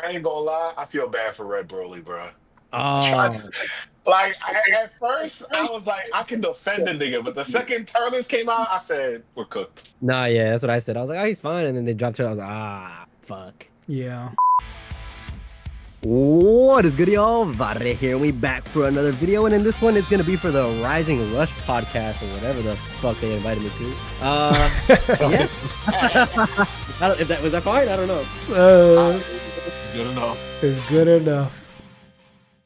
I ain't gonna lie. I feel bad for Red Broly, bro. Oh, That's like at first I was like, I can defend the nigga, but the second Turles came out, I said, we're cooked. nah, yeah, that's what I said. I was like, oh, he's fine. And then they dropped it. I was like, fuck. Yeah. What is good, y'all? Vare here, and we back for another video. And in this one, it's going to be for the Rising Rush podcast or whatever the fuck they invited me to. Yeah. If that was that fine? I don't know. It's good enough. It's good enough.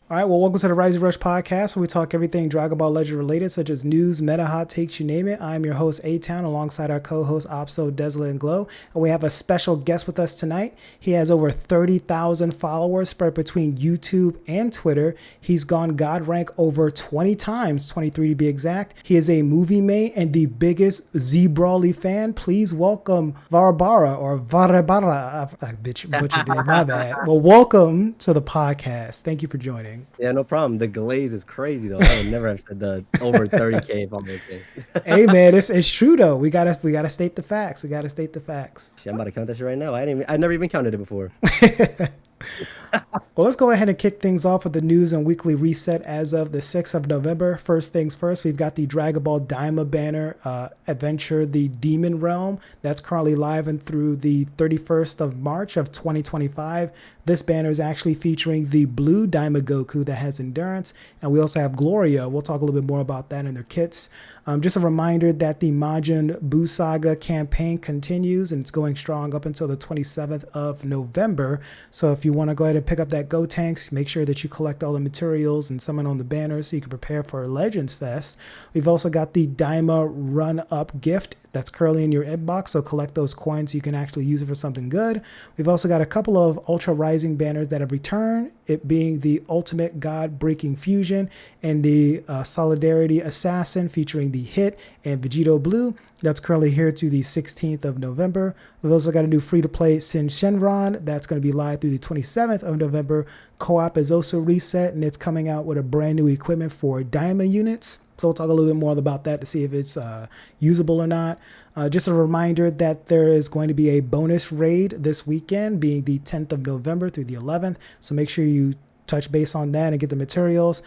All right, well, welcome to the Rising Rush podcast, where we talk everything Dragon Ball Legend related, such as news, meta, hot takes, you name it. I'm your host, A-Town, alongside our co-hosts, Opso, Desla, and Glow. And we have a special guest with us tonight. He has over 30,000 followers spread between YouTube and Twitter. He's gone God rank over 20 times, 23 to be exact. He is a movie mate and the biggest Z-Brawly fan. Please welcome Varebarra, or Varebarra. I butchered it, my bad. Well, welcome to the podcast. Thank you for joining. Yeah, no problem. The glaze is crazy, though. I would never have said the over 30K follower thing. Hey, man, it's true, though. We gotta state the facts. We gotta state the facts. Shit, I'm about to count that shit right now. I never even counted it before. Well, let's go ahead and kick things off with the news and weekly reset as of the 6th of November. First things first, we've got the Dragon Ball Daima banner adventure, The Demon Realm. That's currently live and through the 31st of March of 2025. This banner is actually featuring the blue Daima Goku that has endurance. And we also have Glorio. We'll talk a little bit more about that in their kits. Just a reminder that the Majin Buu Saga campaign continues, and it's going strong up until the 27th of November. So if you want to go ahead and pick up that Gotenks, make sure that you collect all the materials and summon on the banner so you can prepare for Legends Fest. We've also got the Daima Run-Up gift that's currently in your inbox, so collect those coins so you can actually use it for something good. We've also got a couple of Ultra Rising banners that have returned, it being the Ultimate God Breaking Fusion and the Solidarity Assassin featuring the Hit and Vegito Blue. That's currently here to the 16th of November. We've also got a new free-to-play Sin Shenron that's going to be live through the 27th of November. Co-op is also reset, and it's coming out with a brand new equipment for Daima units. So we'll talk a little bit more about that to see if it's usable or not. Just a reminder that there is going to be a bonus raid this weekend, being the 10th of November through the 11th. So make sure you touch base on that and get the materials.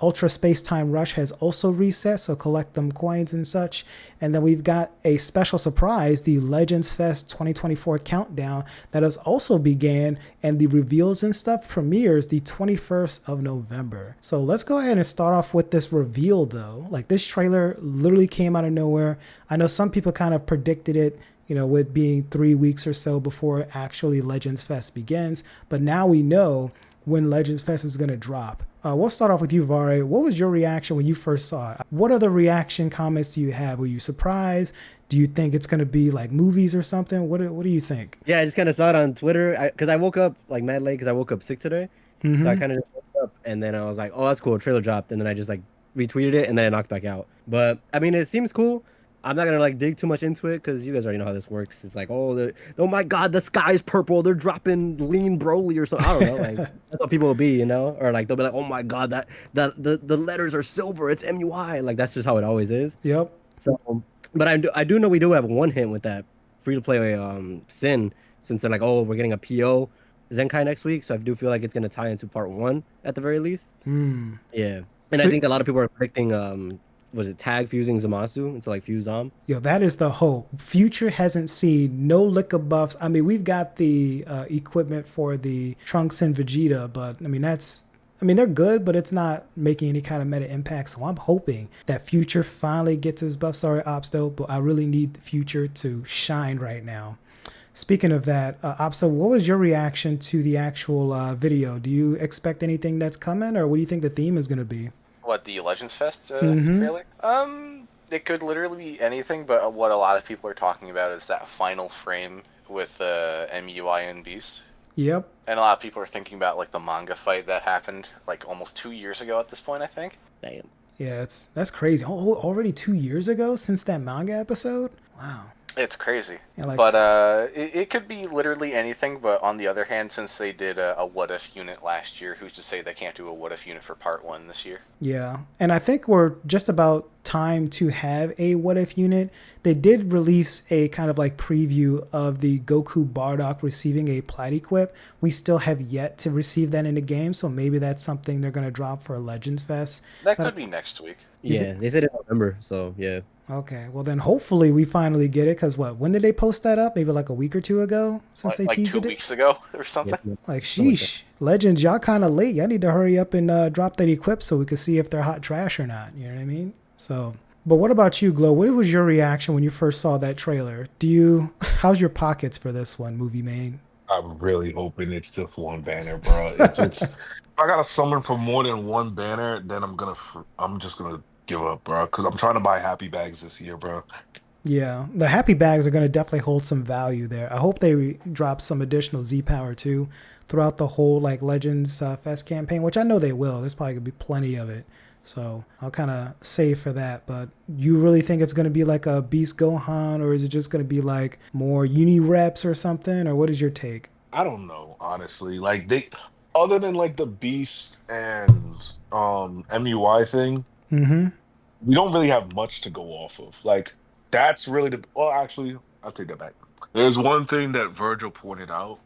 Ultra Space Time Rush has also reset, so collect them coins and such. And then we've got a special surprise, the Legends Fest 2024 countdown that has also began, and the reveals and stuff premieres the 21st of November. So let's go ahead and start off with this reveal though. Like, this trailer literally came out of nowhere. I know some people kind of predicted it, you know, with being 3 weeks or so before actually Legends Fest begins, but now we know when Legends Fest is going to drop. We'll start off with you, Vare. What was your reaction when you first saw it? What other reaction comments do you have? Were you surprised? Do you think it's going to be like movies or something? What do you think? Yeah, I just kind of saw it on Twitter because I woke up like mad late because I woke up sick today. Mm-hmm. So I kind of just woke up and then I was like, oh, that's cool. Trailer dropped. And then I just like retweeted it and then I knocked back out. But I mean, it seems cool. I'm not gonna like dig too much into it because you guys already know how this works. It's like, oh my god, the sky's purple. They're dropping lean Broly or something. I don't know. Like that's what people will be, you know, or like they'll be like, oh my god, that the letters are silver. It's MUI. Like that's just how it always is. Yep. So, but I do know we do have one hint with that free to play Sin, since they're like, oh, we're getting a PO Zenkai next week. So I do feel like it's gonna tie into part 1 at the very least. Yeah, and So, I think a lot of people are predicting was it tag fusing Zamasu into like fuse Zom? yo, that is the hope. Future hasn't seen no liquor buffs. I mean, we've got the equipment for the Trunks and Vegeta, but I mean, they're good, but it's not making any kind of meta impact. So I'm hoping that Future finally gets his buff. Sorry, Opsto, but I really need Future to shine right now. Speaking of that, Opso, what was your reaction to the actual video? Do you expect anything that's coming, or what do you think the theme is going to be? What, the Legends Fest trailer? It could literally be anything, but what a lot of people are talking about is that final frame with MUI and Beast. Yep. And a lot of people are thinking about like the manga fight that happened like almost 2 years ago at this point, I think. Damn. Yeah, that's crazy. Oh, already 2 years ago since that manga episode? Wow. It's crazy. Yeah, like But it could be literally anything, but on the other hand, since they did a what if unit last year, who's to say they can't do a what if unit for part 1 this year? yeah, and I think we're just about time to have a what if unit. They did release a kind of like preview of the Goku Bardock receiving a plat equip. We still have yet to receive that in the game, so maybe that's something they're gonna drop for Legends Fest. That could be next week. Yeah, they said in November, so yeah. Okay, well then hopefully we finally get it, because when did they post that up? Maybe like a week or two ago since they Like teased 2 it? weeks ago or something? Yeah. Like, sheesh. Legends, y'all kind of late. Y'all need to hurry up and drop that equip so we can see if they're hot trash or not. You know what I mean? So, but what about you, Glow? What was your reaction when you first saw that trailer? How's your pockets for this one, Movie Main? I'm really hoping it's just one banner, bro. If I got to summon for more than one banner, then I'm just gonna give up, bro. Because I'm trying to buy happy bags this year, bro. Yeah, the happy bags are going to definitely hold some value there. I hope they drop some additional Z power too throughout the whole like Legends Fest campaign, which I know they will. There's probably going to be plenty of it. So I'll kind of save for that. But you really think it's going to be like a Beast Gohan, or is it just going to be like more uni reps or something? Or what is your take? I don't know, honestly. Like other than like the Beast and MUI thing, Mm-hmm. we don't really have much to go off of. Like that's really well, actually, I'll take that back. There's one thing that Virgil pointed out.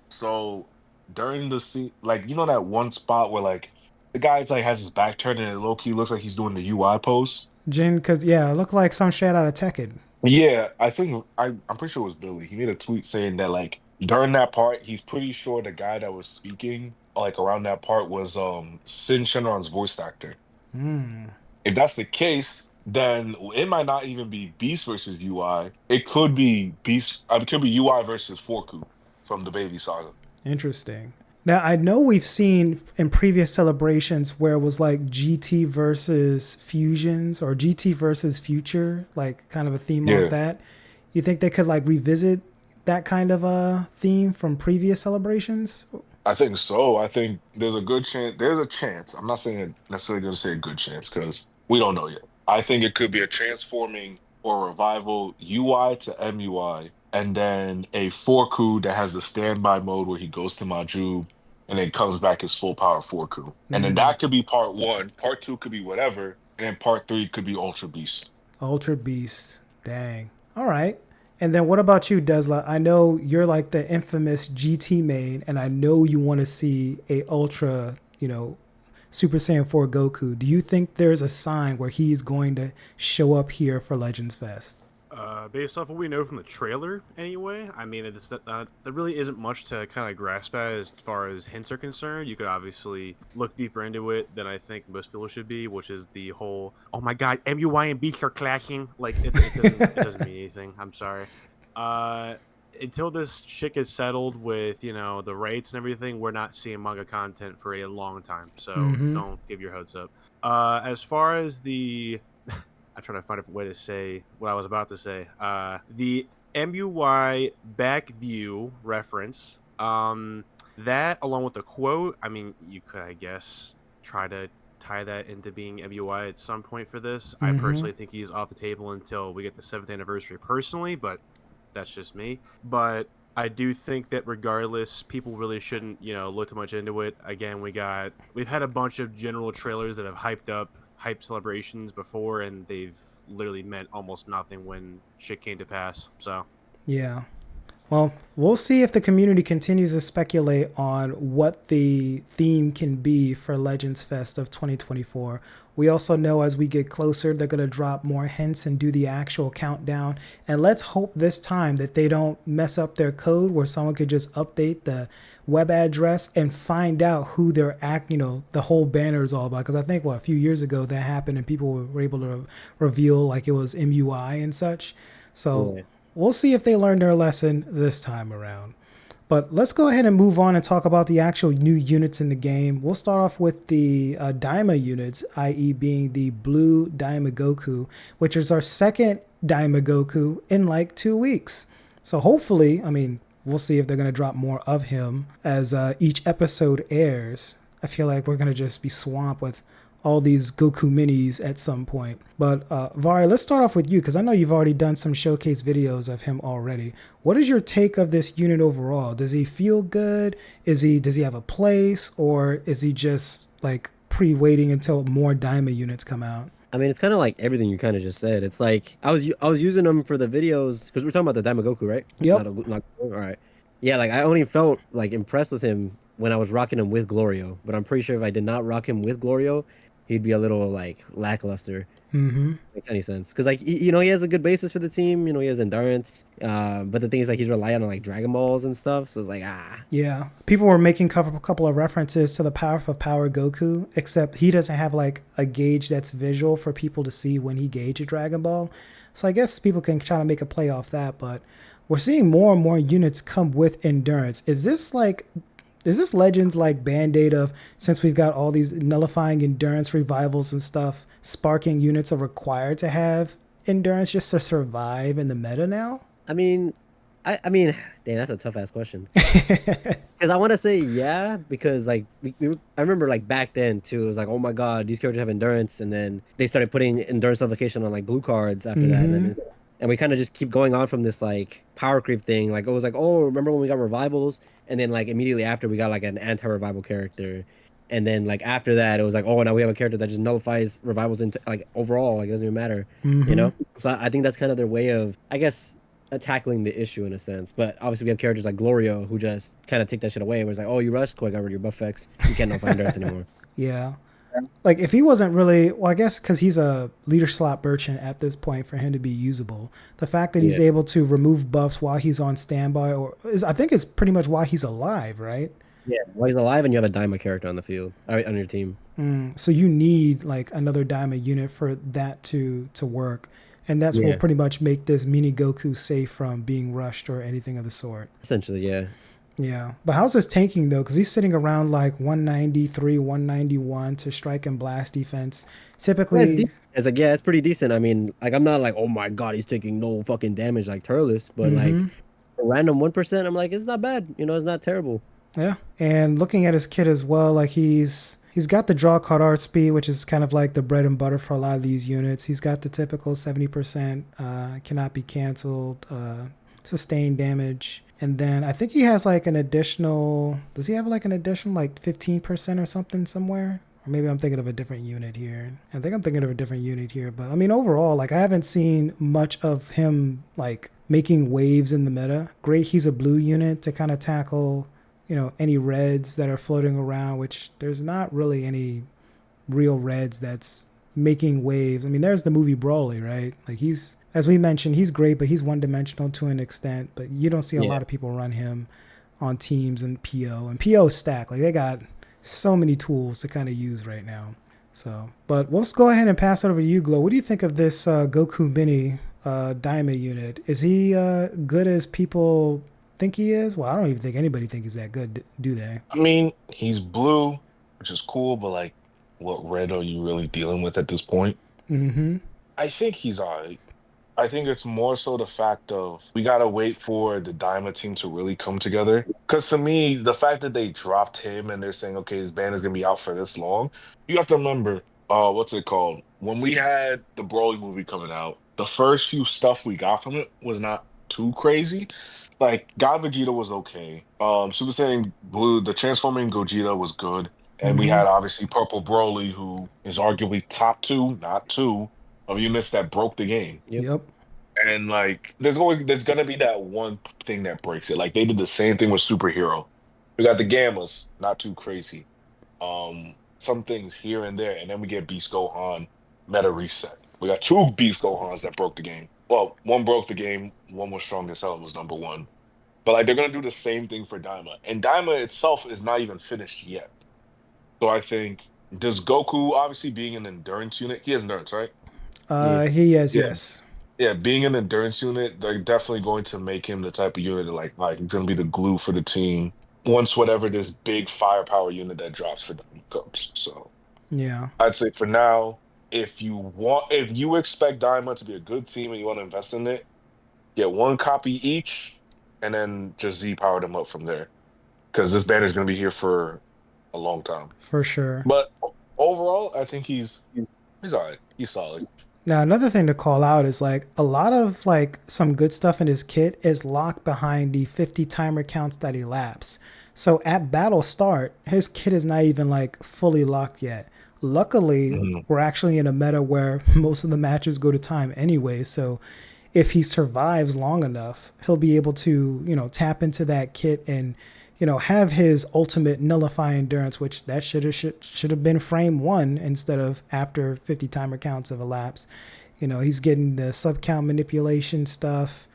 So during the scene, like that one spot where like the guy's like has his back turned and it low key looks like he's doing the UI pose. Jin, because yeah, it looked like some shit out of Tekken. Yeah, I think I'm pretty sure it was Billy. He made a tweet saying that like during that part, he's pretty sure the guy that was speaking like around that part was Sin Shenron's voice actor. Hmm. If that's the case, then it might not even be Beast versus UI. It could be Beast. It could be UI versus Forku from the Baby Saga. Interesting. Now, I know we've seen in previous celebrations where it was like GT versus Fusions or GT versus Future, like kind of a theme Yeah, of that. You think they could like revisit that kind of a theme from previous celebrations? I think so. I think there's a good chance. There's a chance. I'm not saying necessarily going to say a good chance because we don't know yet. I think it could be a transforming or revival UI to MUI, and then a Forku that has the standby mode where he goes to Maju and then comes back as full power Forku. And then Mm, that could be part one. Part two could be whatever, and then part three could be Ultra Beast. Ultra Beast. Dang. All right. And then what about you, Desla? I know you're like the infamous GT main, and I know you want to see a Ultra, Super Saiyan 4 Goku. Do you think there's a sign where he's going to show up here for Legends Fest? Based off what we know from the trailer, anyway, I mean, there really isn't much to kind of grasp at as far as hints are concerned. You could obviously look deeper into it than I think most people should be, which is the whole, oh my god, MUI and Beast are clashing. Like, it doesn't mean anything. I'm sorry. Until this shit gets settled with, the rates and everything, we're not seeing manga content for a long time. So Mm-hmm. don't give your hopes up. As far as the I'm trying to find a way to say what I was about to say. The MUI back view reference, that along with the quote, I mean, you could, I guess, try to tie that into being MUI at some point for this. I Mm-hmm. personally think he's off the table until we get the 7th anniversary personally, but that's just me. But I do think that regardless, people really shouldn't, look too much into it. Again, we've had a bunch of general trailers that have hype celebrations before, and they've literally meant almost nothing when shit came to pass. So Yeah. Well, we'll see if the community continues to speculate on what the theme can be for Legends Fest of 2024. We also know as we get closer, they're going to drop more hints and do the actual countdown. And let's hope this time that they don't mess up their code where someone could just update the web address and find out who their the whole banner is all about. Because I think, a few years ago that happened and people were able to reveal like it was MUI and such. So Yeah. we'll see if they learn their lesson this time around. But let's go ahead and move on and talk about the actual new units in the game. We'll start off with the Daima units, i.e. being the blue Daima Goku, which is our second Daima Goku in like 2 weeks. So hopefully, we'll see if they're going to drop more of him as each episode airs. I feel like we're going to just be swamped with all these Goku minis at some point. But Vari, let's start off with you because I know you've already done some showcase videos of him already. What is your take of this unit overall? Does he feel good? Does he have a place, or is he just like pre-waiting until more Daima units come out? I mean, it's kind of like everything you kind of just said. It's like I was using them for the videos because we're talking about the Daimagoku, right? Yep. Not all right. Yeah, like I only felt like impressed with him when I was rocking him with Glorio, but I'm pretty sure if I did not rock him with Glorio, he'd be a little like lackluster. Mm-hmm. Makes any sense? Because like you know he has a good basis for the team. You know he has endurance. But the thing is like he's relying on like Dragon Balls and stuff. So it's like Yeah, people were making a couple of references to the powerful power Goku, except he doesn't have like a gauge that's visual for people to see when he gauge a Dragon Ball. So I guess people can try to make a play off that, but we're seeing more and more units come with endurance. Is this Legends like band-aid of since we've got all these nullifying endurance revivals and stuff, sparking units are required to have endurance just to survive in the meta now? I mean, I mean, damn, that's a tough ass question. Because I want to say yeah, because like I remember like back then too, it was like, oh my God, these characters have endurance, and then they started putting endurance nullification on like blue cards after that, and Mm-hmm. then and we kind of just keep going on from this like power creep thing. Like it was like, oh, remember when we got revivals, and then like immediately after we got like an anti-revival character, and then like after that it was like, oh, now we have a character that just nullifies revivals into like overall, like it doesn't even matter, you Mm-hmm. know? So I think that's kind of their way of, I guess tackling the issue in a sense. But obviously, we have characters like Glorio who just kind of take that shit away. Where it's like, oh, you rushed, cool, I got rid of your buff X. You can't nullify endurance anymore. Yeah. Like if he wasn't really, well, I guess because he's a leader slot merchant at this point for him to be usable. The fact that he's Yeah, able to remove buffs while he's on standby, or is I think it's pretty much why he's alive, right? yeah. While he's alive, and you have a Daima character on the field, on your team. So you need like another diamond unit for that to work, and that's what will Yeah, pretty much make this mini Goku safe from being rushed or anything of the sort. essentially, yeah. Yeah, but how's his tanking though? Because he's sitting around like 193, 191 to strike and blast defense. Yeah, Typically, it's like yeah, it's pretty decent. I mean, like I'm not like, oh my God, he's taking no fucking damage like Turles, but like mm-hmm. a random 1%, I'm like, it's not bad. You know, it's not terrible. Yeah, and looking at his kit as well, like he's got the draw card art speed, which is kind of like the bread and butter for a lot of these units. He's got the typical 70% cannot be canceled, sustained damage, and then I think he has like an additional. Does he have like an additional like 15% or something somewhere? Or maybe I'm thinking of a different unit here. I think I'm thinking of a different unit here, but I mean overall, like I haven't seen much of him like making waves in the meta. Great, he's a blue unit to kind of tackle any reds that are floating around, which there's not really any real reds that's making waves. I mean, there's the movie Broly, right? Like he's, as we mentioned, he's great, but he's one dimensional to an extent. But you don't see a Yeah. lot of people run him on teams and PO stack. Like they got so many tools to kind of use right now. So, but let's go ahead and pass it over to you, Glow. What do you think of this Goku Mini Daima unit? Is he good as people think he is? Well, I don't even think anybody think he's that good, do they? I mean, he's blue, which is cool, but like, what red are you really dealing with at this point? Mm-hmm. I think he's all right. I think it's more so the fact of we gotta wait for the Diamond team to really come together. Because to me, the fact that they dropped him and they're saying, okay, his band is gonna be out for this long, you have to remember, what's it called? When we had the Broly movie coming out, the first few stuff we got from it was not too crazy. Like God Vegeta was okay. Super Saiyan Blue, the transforming Gogeta was good. And we Mm-hmm. had obviously Purple Broly, who is arguably top two, not two, of units that broke the game. Yep. Yep. And like, there's gonna be that one thing that breaks it. Like they did the same thing with superhero. We got the Gammas, not too crazy. Some things here and there, and then we get Beast Gohan meta reset. We got two Beast Gohans that broke the game. Well, one broke the game, one was strong as hell and was number one. But like they're gonna do the same thing for Daima, and Daima itself is not even finished yet. So I think does Goku obviously being an endurance unit? He has endurance, right? Yeah. He has, Yeah, yes. yeah, being an endurance unit, they're definitely going to make him the type of unit that like he's gonna be the glue for the team once whatever this big firepower unit that drops for them comes. So Yeah, I'd say for now, if you expect Diamond to be a good team and you want to invest in it, get one copy each and then just Z power them up from there. Because this banner is gonna be here for a long time. for sure. But overall, I think he's all right. He's solid. Now, another thing to call out is like a lot of like some good stuff in his kit is locked behind the 50 timer counts that elapse. So at battle start, his kit is not even like fully locked yet. Luckily, Mhm. we're actually in a meta where most of the matches go to time anyway. So if he survives long enough, he'll be able to, tap into that kit and, have his ultimate nullify endurance, which that should have been frame one instead of after 50 timer counts have elapsed. He's getting the sub count manipulation stuff.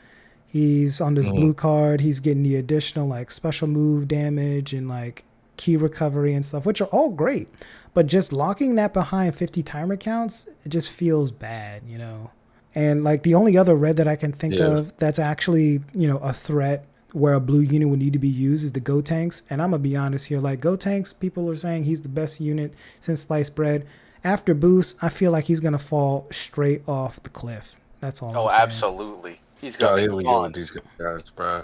He's on this Mhm. blue card. He's getting the additional like special move damage and like key recovery and stuff, which are all great. But just locking that behind 50 timer counts, it just feels bad. And like the only other red that I can think Yeah. of that's actually, a threat where a blue unit would need to be used is the Go Tanks. And I'm gonna be honest here, like Go Tanks, people are saying he's the best unit since sliced bread. After boost, I feel like he's gonna fall straight off the cliff. That's all I'm Oh, saying. absolutely. He's Oh, gonna be here we go with gone. these guys, bro.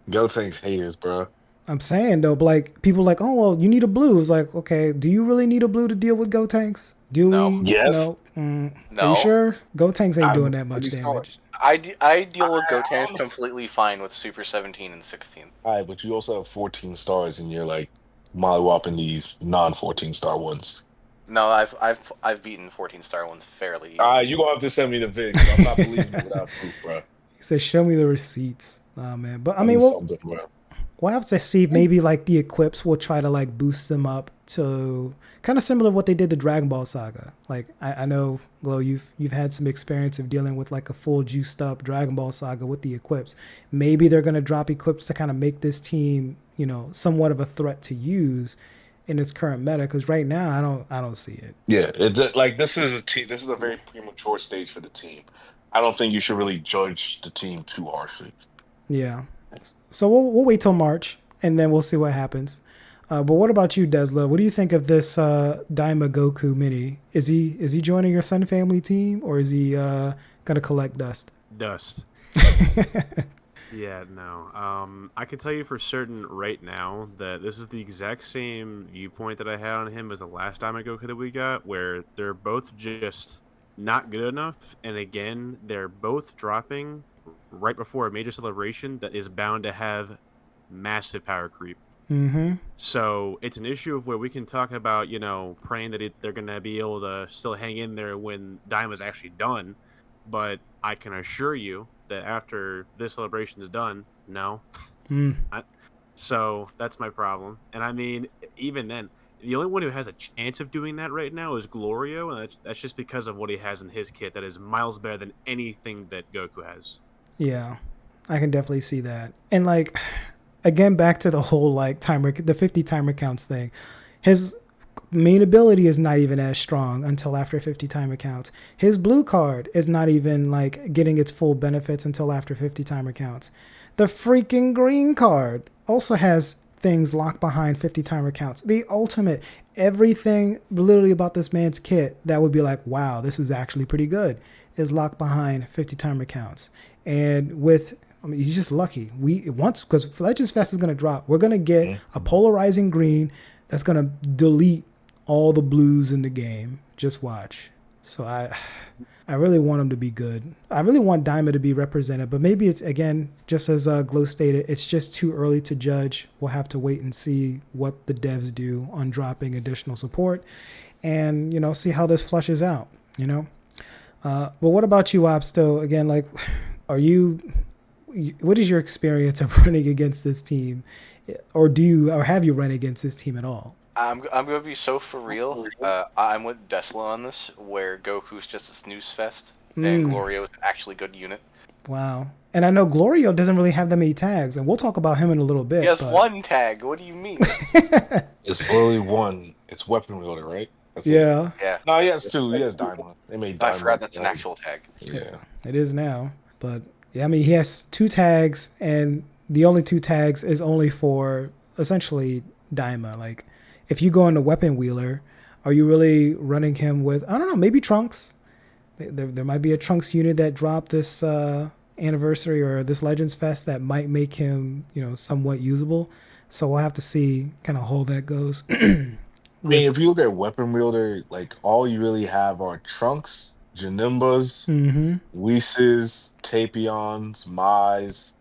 Go Saints haters, bro. I'm saying though, but like people are like, oh well, you need a blue. It's like, okay, do you really need a blue to deal with Go Tanks? Do No, we? Yes. No. Are you no. sure? Go Tanks ain't doing I'm that much pretty solid. damage. I deal with I Gotenks don't know. completely fine with Super 17 and 16. All right, but you also have 14 stars, and you're like mollywopping these non-14-star ones. No, I've beaten 14-star ones fairly All easily. right, you gonna have to send me the vid because I'm not believing you without proof, bro. He says, show me the receipts. Nah, man. But I I mean, need well, something, bro. we'll have to see if maybe like the equips will try to like boost them up to kind of similar to what they did to Dragon Ball Saga. Like I know, Glow, you've had some experience of dealing with like a full juiced up Dragon Ball Saga with the equips. Maybe they're gonna drop equips to kind of make this team, somewhat of a threat to use in its current meta. Because right now, I don't see it. Yeah, like this is a team. This is a very premature stage for the team. I don't think you should really judge the team too harshly. Yeah. So we'll wait till March and then we'll see what happens. But what about you, Desla? What do you think of this Daima Goku mini? Is he joining your Sun Family team or is he gonna collect dust? Dust. Yeah, no. I can tell you for certain right now that this is the exact same viewpoint that I had on him as the last Diamond Goku that we got, where they're both just not good enough, and again, they're both dropping right before a major celebration that is bound to have massive power creep. Mm-hmm. So it's an issue of where we can talk about, praying that they're going to be able to still hang in there when Daima's actually done. But I can assure you that after this celebration is done, no. Mm. So that's my problem. And I mean, even then, the only one who has a chance of doing that right now is Glorio, and that's just because of what he has in his kit that is miles better than anything that Goku has. Yeah, I can definitely see that. And like, again, back to the whole like the 50 timer counts thing. His main ability is not even as strong until after 50 timer counts. His blue card is not even like getting its full benefits until after 50 timer counts. The freaking green card also has things locked behind 50 timer counts. The ultimate, everything literally about this man's kit that would be like, wow, this is actually pretty good, is locked behind 50 timer counts. And I mean, he's just lucky. Because Legends Fest is going to drop, we're going to get a polarizing green that's going to delete all the blues in the game. Just watch. So I really want him to be good. I really want Daima to be represented, but maybe it's, again, just as Glow stated, it's just too early to judge. We'll have to wait and see what the devs do on dropping additional support and, see how this flushes out. But what about you, Opsto? Again, like, what is your experience of running against this team? Or have you run against this team at all? I'm gonna be so for real. I'm with Desla on this, where Goku's just a snooze fest and Glorio is an actually good unit. Wow. And I know Glorio doesn't really have that many tags, and we'll talk about him in a little bit. He has one tag. What do you mean? It's literally one. It's weapon wielder, right? That's it. Yeah. Yeah. No, he has two. He has Daima. They made I Daima. forgot that's an actual tag. Yeah. It is now. But yeah, I mean, he has two tags, and the only two tags is only for essentially Daima. Like, if you go into weapon wheeler, are you really running him with, I don't know, maybe Trunks? There might be a Trunks unit that dropped this anniversary or this Legends Fest that might make him, somewhat usable. So we'll have to see kind of how that goes. I mean, with if you look at weapon wielder, like all you really have are Trunks, Janimbas, mm-hmm. Whis, Tapions, Mai's,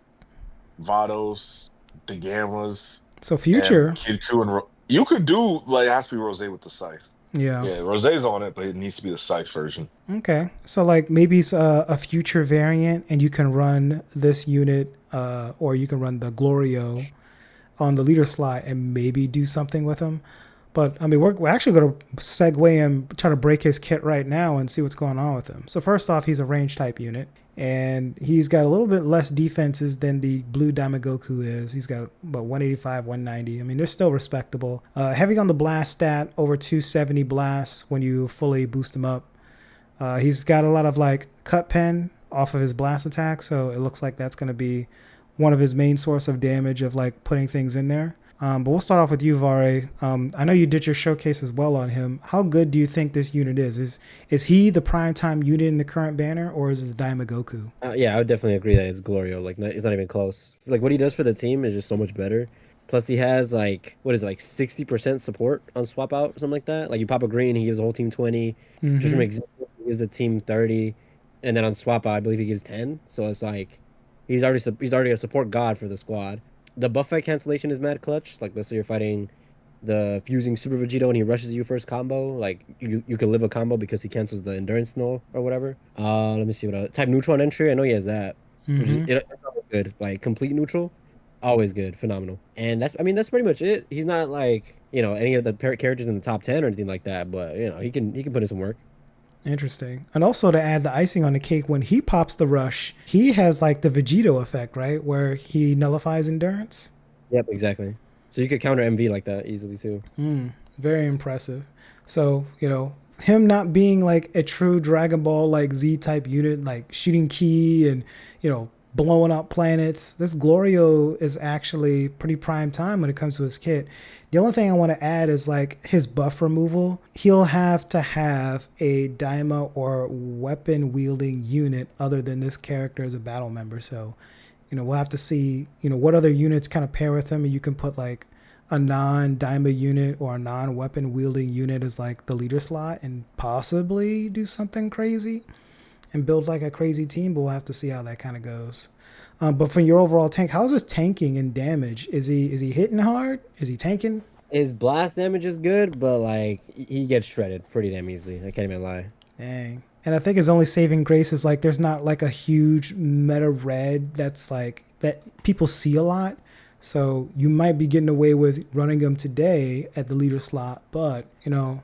Vados, the Gammas, So and future, Kid Ku and you could do like it has to be Rose with the scythe. yeah. Yeah, Rose's on it, but it needs to be the scythe version. Okay, so like maybe it's a future variant, and you can run this unit, or you can run the Glorio on the leader slot and maybe do something with him. But I mean, we're actually going to segue and try to break his kit right now and see what's going on with him. So first off, he's a range type unit, and he's got a little bit less defenses than the blue Daima Goku is. He's got about 185, 190. I mean, they're still respectable. Heavy on the blast stat, over 270 blasts when you fully boost him up. He's got a lot of like cut pen off of his blast attack, so it looks like that's going to be one of his main source of damage of like putting things in there. But we'll start off with you, Vare. I know you did your showcase as well on him. How good do you think this unit is? Is he the prime time unit in the current banner, or is it the Daima Goku? Yeah, I would definitely agree that it's Glorio. Like, it's not even close. Like, what he does for the team is just so much better. Plus, he has like, what is it, like 60% support on swap out, something like that. Like, you pop a green, he gives the whole team 20. Just from example, he gives the team 30, and then on swap out, I believe he gives 10. So it's like, he's already a support god for the squad. The buff fight cancellation is mad clutch. Like, let's say you're fighting the fusing Super Vegito and he rushes you first combo. Like, you can live a combo because he cancels the endurance null or whatever. Let me see what type neutral on entry. I know he has that, which is it's always good. Like, complete neutral, always good, phenomenal. And that's pretty much it. He's not like any of the characters in the top 10 or anything like that, but he can put in some work. Interesting. And also to add the icing on the cake, when he pops the rush, he has like the Vegito effect, right? Where he nullifies endurance. Yep, exactly. So you could counter MV like that easily too. Very impressive. So, him not being like a true Dragon Ball like Z type unit, like shooting ki and, blowing up planets. This Glorio is actually pretty prime time when it comes to his kit. The only thing I want to add is like his buff removal. He'll have to have a Daima or weapon wielding unit other than this character as a battle member. So, we'll have to see, what other units kind of pair with him. And you can put like a non-Daima unit or a non-weapon wielding unit as like the leader slot and possibly do something crazy and build like a crazy team, but we'll have to see how that kind of goes. But for your overall tank, how's his tanking and damage? Is he hitting hard? Is he tanking? His blast damage is good, but like he gets shredded pretty damn easily. I can't even lie. Dang. And I think his only saving grace is like there's not like a huge meta red that's like that people see a lot. So you might be getting away with running him today at the leader slot. But,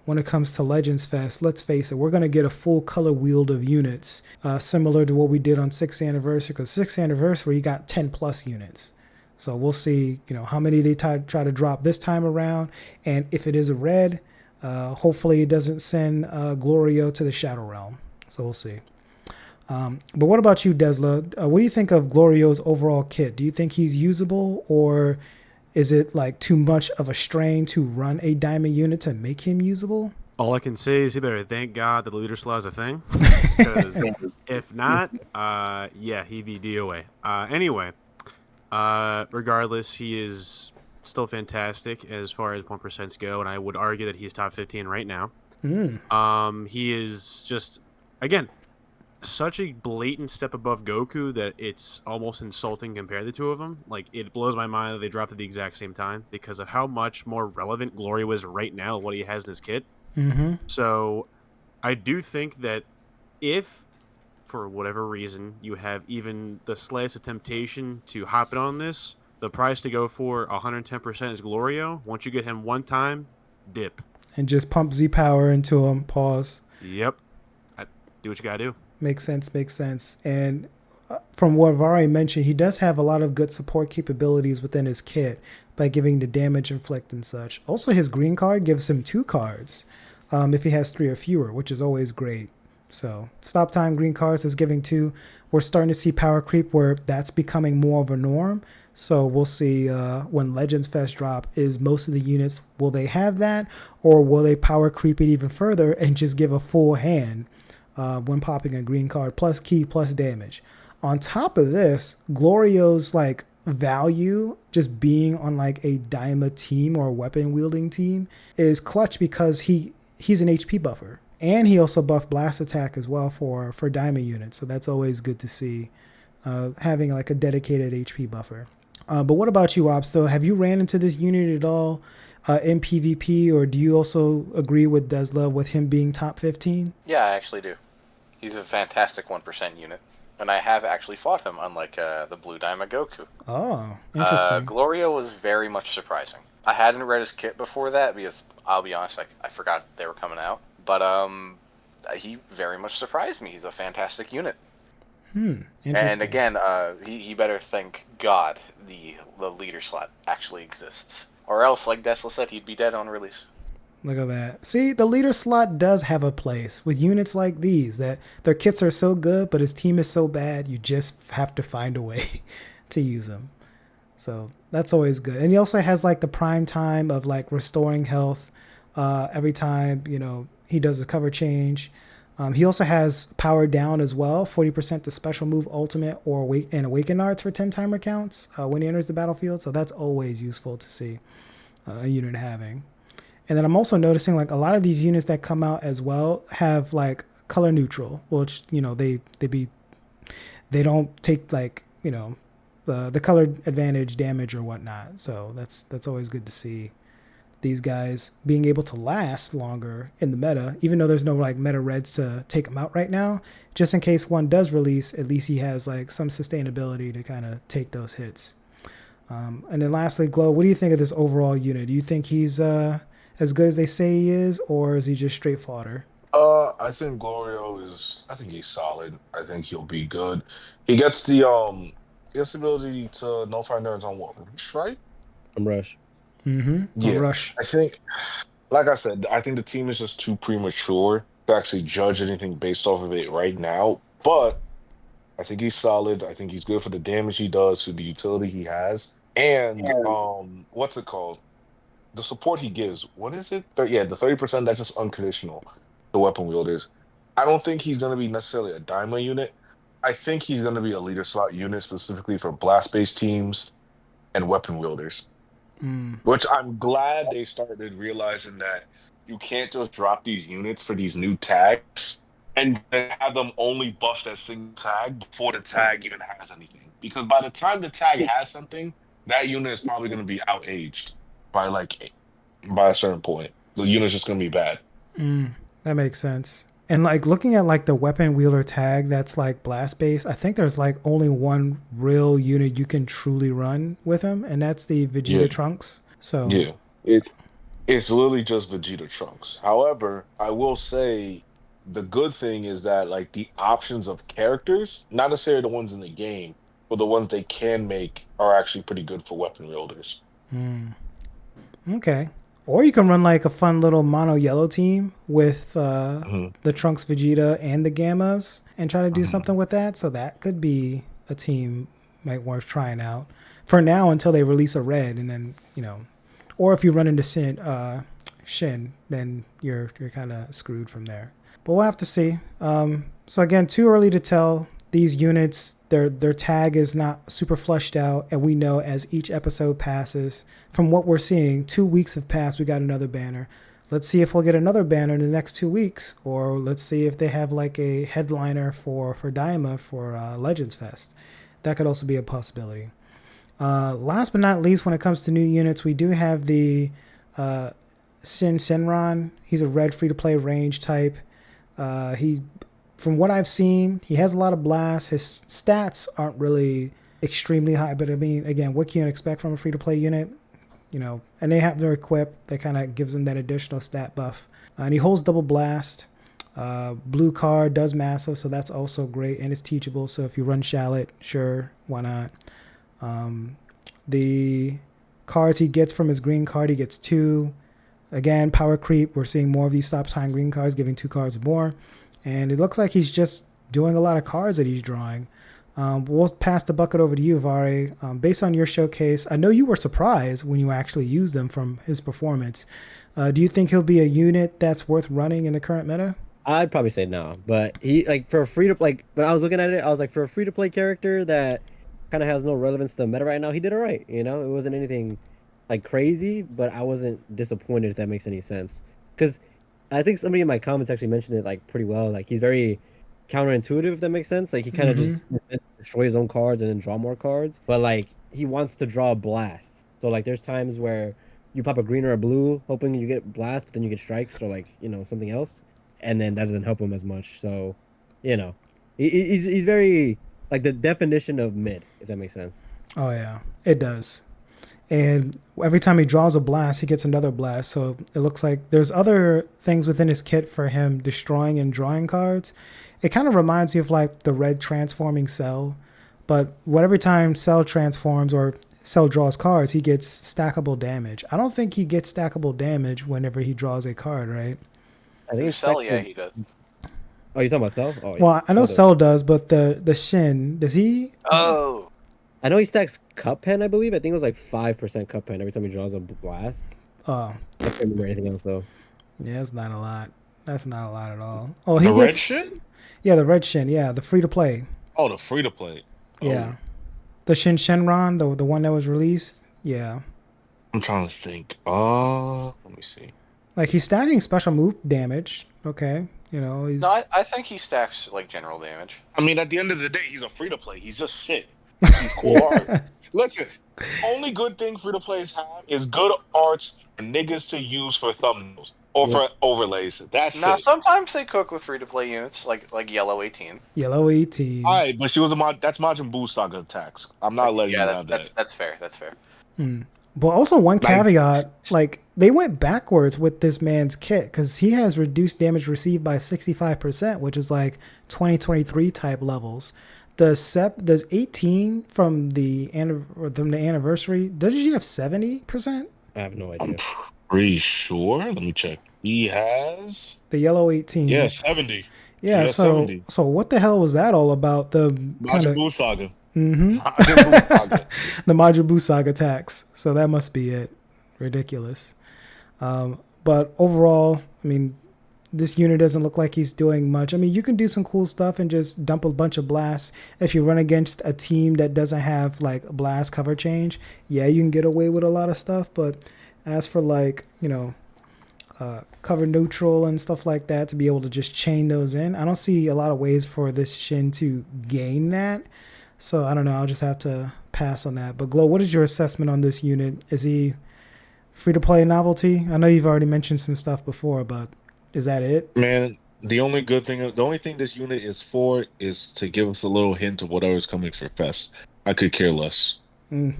when it comes to Legends Fest, let's face it, we're going to get a full color wheel of units, similar to what we did on 6th anniversary. Because 6th anniversary, you got 10 plus units. So we'll see, how many they try to drop this time around. And if it is a red, hopefully it doesn't send Glorio to the Shadow Realm. So we'll see. But what about you, Desla? What do you think of Glorio's overall kit? Do you think he's usable, or is it like too much of a strain to run a Daima unit to make him usable? All I can say is you better thank God that the leader slot is a thing. Because if not, he'd be DOA. Anyway, regardless, he is still fantastic as far as 1% go, and I would argue that he's top 15 right now. He is just, again, such a blatant step above Goku that it's almost insulting to compare the two of them. Like, it blows my mind that they dropped at the exact same time because of how much more relevant Glorio is right now, what he has in his kit. So I do think that if, for whatever reason, you have even the slightest of temptation to hop in on this, the price to go for 110% is Glorio. Once you get him one time, dip. And just pump Z power into him, pause. Yep. Do what you gotta do. Makes sense. And from what Vare mentioned, he does have a lot of good support capabilities within his kit by giving the damage inflict and such. Also, his green card gives him 2 cards if he has 3 or fewer, which is always great. So stop time green cards is giving 2. We're starting to see power creep where that's becoming more of a norm. So we'll see when Legends Fest drop, is most of the units, will they have that, or will they power creep it even further and just give a full hand when popping a green card plus key plus damage? On top of this, Glorio's like value just being on like a Daima team or a weapon wielding team is clutch because he's an HP buffer. And he also buffed blast attack as well for Daima units. So that's always good to see, having like a dedicated HP buffer. But what about you, Obsto? Have you ran into this unit at all in PvP, or do you also agree with Desla with him being top 15? Yeah, I actually do. He's a fantastic 1% unit. And I have actually fought him, unlike the Blue Daima Goku. Oh, interesting. Glorio was very much surprising. I hadn't read his kit before that because, I'll be honest, I forgot they were coming out. But he very much surprised me. He's a fantastic unit. Interesting. And again, he better thank God the leader slot actually exists. Or else, like Desla said, he'd be dead on release. Look at that. See, the leader slot does have a place with units like these that their kits are so good, but his team is so bad, you just have to find a way to use them. So that's always good. And he also has like the prime time of like restoring health every time, he does a cover change. He also has power down as well, 40% to special move, ultimate, or awaken arts for 10 timer counts when he enters the battlefield. So that's always useful to see a unit having. And then I'm also noticing like a lot of these units that come out as well have like color neutral, which they don't take like the color advantage damage or whatnot. So that's always good to see these guys being able to last longer in the meta, even though there's no like meta reds to take them out right now. Just in case one does release, at least he has like some sustainability to kind of take those hits. And then lastly, Glow, what do you think of this overall unit? Do you think he's as good as they say he is, or is he just straight fodder? I think I think he's solid. I think he'll be good. He gets the ability to nullify nerds on what? Rush, right? From Rush. Yeah. Rush. I think, like I said, I think the team is just too premature to actually judge anything based off of it right now. But I think he's solid. I think he's good for the damage he does, for the utility he has. And what's it called? The support he gives. What is it? Yeah, the 30%, that's just unconditional. The weapon wielders. I don't think he's gonna be necessarily a Daima unit. I think he's gonna be a leader slot unit specifically for blast-based teams and weapon wielders. Which I'm glad they started realizing that you can't just drop these units for these new tags and then have them only buff that single tag before the tag even has anything. Because by the time the tag has something, that unit is probably going to be outaged by a certain point. The unit's just going to be bad. That makes sense. And like looking at like the weapon wielder tag that's like blast based, I think there's like only one real unit you can truly run with him, and that's the Vegeta Trunks. So yeah, it's literally just Vegeta Trunks. However, I will say the good thing is that like the options of characters, not necessarily the ones in the game, but the ones they can make are actually pretty good for weapon wielders. Okay. Or you can run like a fun little mono yellow team with the Trunks Vegeta and the Gammas and try to do something with that. So that could be a team might worth trying out for now until they release a red, and then or if you run into Shin, then you're kind of screwed from there. But we'll have to see. So again, too early to tell. These units, their tag is not super fleshed out, and we know as each episode passes, from what we're seeing, 2 weeks have passed, we got another banner. Let's see if we'll get another banner in the next 2 weeks, or let's see if they have like a headliner for Daima for Legends Fest. That could also be a possibility. Last but not least, when it comes to new units, we do have the Sin Shenron. He's a red free-to-play range type. From what I've seen, he has a lot of blasts. His stats aren't really extremely high, but I mean, again, what can you expect from a free-to-play unit? And they have their equip that kind of gives them that additional stat buff. And he holds double blast. Blue card does massive, so that's also great, and it's teachable. So if you run Shallot, sure, why not? The cards he gets from his green card, he gets 2. Again, power creep. We're seeing more of these stop sign green cards, giving 2 cards more. And it looks like he's just doing a lot of cards that he's drawing. We'll pass the bucket over to you, Vare. Based on your showcase, I know you were surprised when you actually used them from his performance. Do you think he'll be a unit that's worth running in the current meta? I'd probably say no, but he for a free to when I was looking at it, I was like, for a free to play character that kind of has no relevance to the meta right now, he did all right. You know, it wasn't anything like crazy, but I wasn't disappointed if that makes any sense. Because I think somebody in my comments actually mentioned it like pretty well. Like he's very counterintuitive, if that makes sense. Like he kind of Mm-hmm. just destroy his own cards and then draw more cards, but like he wants to draw blasts. So like there's times where you pop a green or a blue, hoping you get blast, but then you get strikes or like something else, and then that doesn't help him as much. So, he's very like the definition of mid, if that makes sense. Oh yeah, it does. And every time he draws a blast, he gets another blast. So it looks like there's other things within his kit for him destroying and drawing cards. It kind of reminds me of like the red transforming Cell, but every time Cell transforms or Cell draws cards, he gets stackable damage. I don't think he gets stackable damage whenever he draws a card, right? I think it's Cell, yeah, like, he does. oh, you're talking about Cell? Oh, yeah. Well, I know Cell does. Cell does, but the Shin, does he? Oh, I know he stacks Cup Pen, I believe. I think it was like 5% Cup Pen every time he draws a blast. Oh, I can't remember anything else though. yeah, that's not a lot. That's not a lot at all. Oh, he The gets red shit? Yeah, the red Shin. Yeah, the free to play. Oh, the free to play. Oh, Yeah, the Sin Shenron, the one that was released. Yeah, I'm trying to think. Let me see. like he's stacking special move damage. Okay, he's no, I think he stacks like general damage. I mean, at the end of the day, he's a free to play. He's just shit. He's cool art. Listen, only good thing free to plays have is good arts for niggas to use for thumbnails or for overlays. That's Now, it. sometimes they cook with free-to-play units, like Yellow 18. Yellow 18. All right, but she was that's Majin Buu Saga attacks. I'm not letting you have that. That's fair. That's fair. But also one caveat, like they went backwards with this man's kit because he has reduced damage received by 65%, which is like 2023 type levels. Does 18 from the anniversary, does she have 70%? I have no idea. I'm pretty sure. Let me check. He has The yellow 18. yeah 70. Yeah, has so 70. so what the hell was that all about? The kind Majin of Buu Saga. Mm-hmm. Majin Buu Saga. the Majin Buu Saga tax. So that must be it. Ridiculous. But overall, I mean, this unit doesn't look like he's doing much. I mean, you can do some cool stuff and just dump a bunch of blasts. If you run against a team that doesn't have like blast cover change, yeah, you can get away with a lot of stuff. But as for like, cover neutral and stuff like that, to be able to just chain those in, I don't see a lot of ways for this Shin to gain that. So I don't know. I'll just have to pass on that. But Glow, what is your assessment on this unit? Is he free to play novelty? I know you've already mentioned some stuff before, but is that it? Man, the only thing this unit is for is to give us a little hint of whatever's coming for Fest. I could care less. Mm.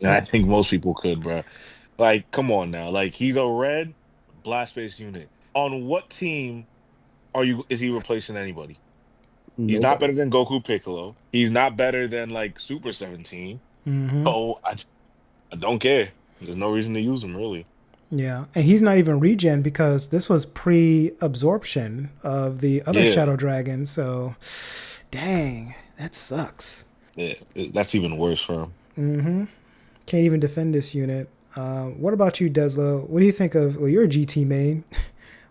And I think most people could, bro. Like, come on now. Like, he's a red blast-based unit. On what team is he replacing anybody? He's not better than Goku Piccolo. He's not better than like Super 17. Mm-hmm. So I don't care. There's no reason to use him, really. Yeah, and he's not even regen because this was pre-absorption of the other Shadow Dragon. So, dang, that sucks. Yeah, that's even worse for him. Mm-hmm. Can't even defend this unit. What about you, Desla? What do you think of? Well, you're a GT main.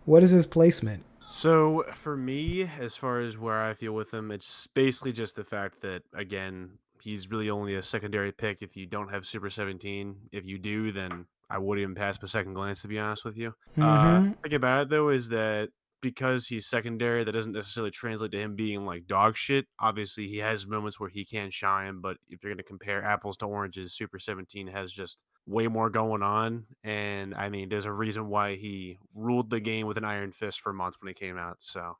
What is his placement? So for me, as far as where I feel with him, it's basically just the fact that, again, he's really only a secondary pick if you don't have Super 17. If you do, then I wouldn't even pass him a second glance, to be honest with you. Mm-hmm. Thing about it, though, is that because he's secondary, that doesn't necessarily translate to him being like dog shit. Obviously, he has moments where he can shine, but if you're going to compare apples to oranges, Super 17 has just way more going on. And I mean, there's a reason why he ruled the game with an iron fist for months when it came out. So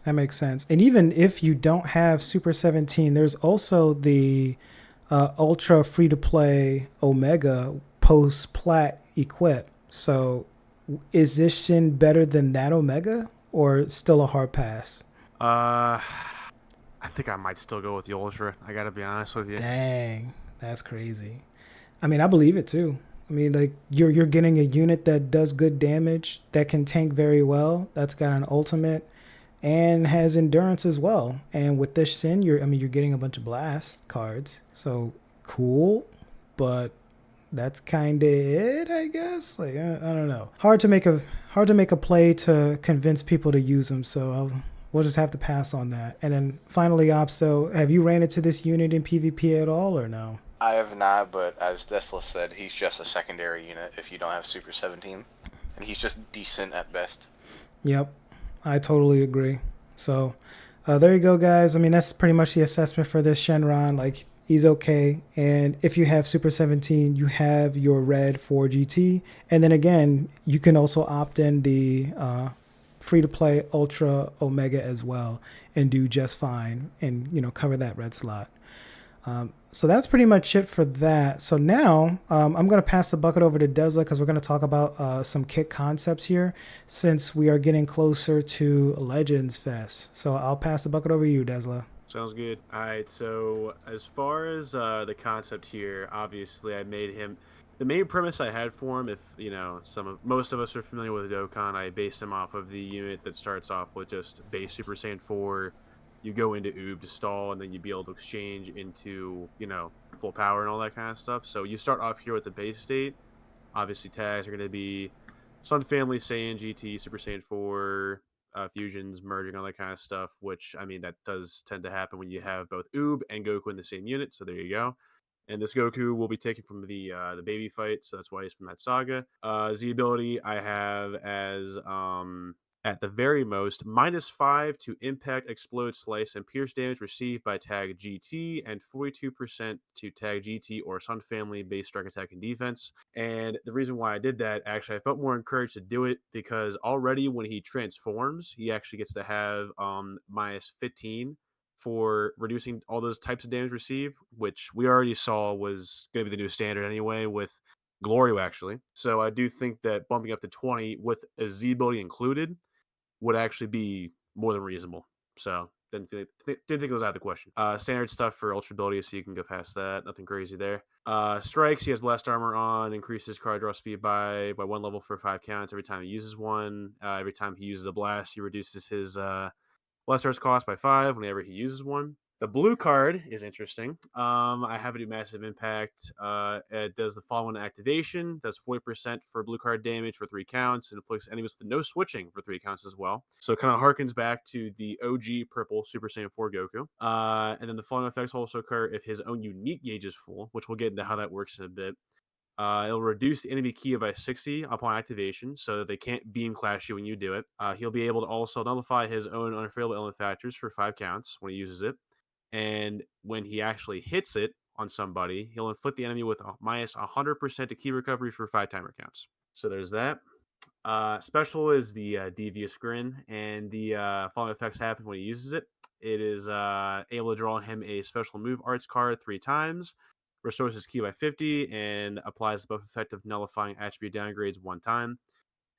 That makes sense. And even if you don't have Super 17, there's also the Ultra free to play Omega post plat equip. So is this Shin better than that Omega or still a hard pass? I think I might still go with the Ultra. I got to be honest with you. Dang, that's crazy. I mean, I believe it too. I mean, like you're getting a unit that does good damage, that can tank very well, that's got an ultimate and has endurance as well. And with this Sin, you're getting a bunch of blast cards. So cool, but that's kind of it, I guess. I don't know. Hard to make a play to convince people to use them. So we'll just have to pass on that. And then finally, Opso, have you ran into this unit in PvP at all or no? I have not, but as Desla said, he's just a secondary unit if you don't have Super 17. And he's just decent at best. Yep, I totally agree. So there you go, guys. I mean, that's pretty much the assessment for this Shenron. Like, he's okay. And if you have Super 17, you have your red for GT. And then again, you can also opt in the free-to-play Ultra Omega as well and do just fine and, cover that red slot. So that's pretty much it for that. So now I'm going to pass the bucket over to Desla because we're going to talk about some kit concepts here since we are getting closer to Legends Fest. So I'll pass the bucket over to you, Desla. Sounds good. All right, so as far as the concept here, obviously I made him the main premise I had for him. If most of us are familiar with Dokkan, I based him off of the unit that starts off with just base Super Saiyan 4. You go into Oob to stall, and then you'd be able to exchange into, full power and all that kind of stuff. So you start off here with the base state. Obviously, tags are going to be Sun Family, Saiyan, GT, Super Saiyan 4, fusions, merging, all that kind of stuff, which, I mean, that does tend to happen when you have both Oob and Goku in the same unit, so there you go. And this Goku will be taken from the baby fight, so that's why he's from that saga. Z ability I have as at the very most, -5 to impact, explode, slice, and pierce damage received by tag GT, and 42% to tag GT or Sun Family base strike, attack, and defense. And the reason why I did that, actually, I felt more encouraged to do it because already when he transforms, he actually gets to have -15 for reducing all those types of damage received, which we already saw was going to be the new standard anyway with Glorio, actually. So I do think that bumping up to 20 with a Z ability included would actually be more than reasonable. So didn't think it was out of the question. Standard stuff for ultra ability, so you can go past that. Nothing crazy there. Strikes, he has blast armor on, increases card draw speed by 1 level for 5 counts every time he uses one. Every time he uses a blast, he reduces his blast arts cost by 5 whenever he uses one. The blue card is interesting. I have it do massive impact. It does the following activation. Does 40% for blue card damage for 3 counts, and inflicts enemies with no switching for 3 counts as well. So it kind of harkens back to the OG purple Super Saiyan 4 Goku. And then the following effects also occur if his own unique gauge is full, which we'll get into how that works in a bit. It'll reduce the enemy Kia by 60 upon activation, so that they can't beam clash you when you do it. He'll be able to also nullify his own unfavorable element factors for 5 counts when he uses it. And when he actually hits it on somebody, he'll inflict the enemy with a -100% to key recovery for 5 timer counts. So there's that. Special is the Devious Grin, and the following effects happen when he uses it. It is able to draw him a special move arts card 3 times, restores his key by 50, and applies the buff effect of nullifying attribute downgrades 1 time.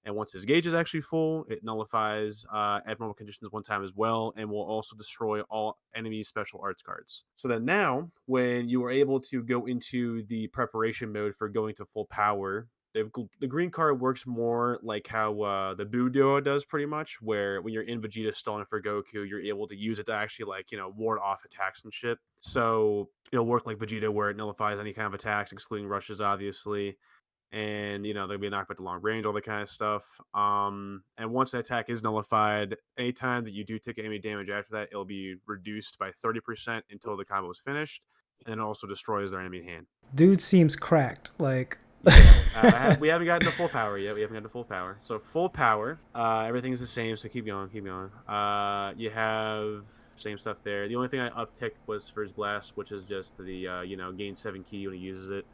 And once his gauge is actually full, it nullifies abnormal conditions 1 time as well, and will also destroy all enemy special arts cards. So then now, when you are able to go into the preparation mode for going to full power, the green card works more like how the Buu Duo does pretty much, where when you're in Vegeta stalling for Goku, you're able to use it to actually ward off attacks and shit. So it'll work like Vegeta where it nullifies any kind of attacks, excluding rushes, obviously. And there'll be a knockback to long range, all that kind of stuff. And once the attack is nullified, anytime that you do take enemy damage after that, it'll be reduced by 30% until the combo is finished, and it also destroys their enemy hand. Dude seems cracked. Like, we haven't gotten to full power yet. We haven't gotten to full power. So full power, everything's the same. So keep going. You have same stuff there. The only thing I upticked was for his blast, which is just the gain 7 key when he uses it.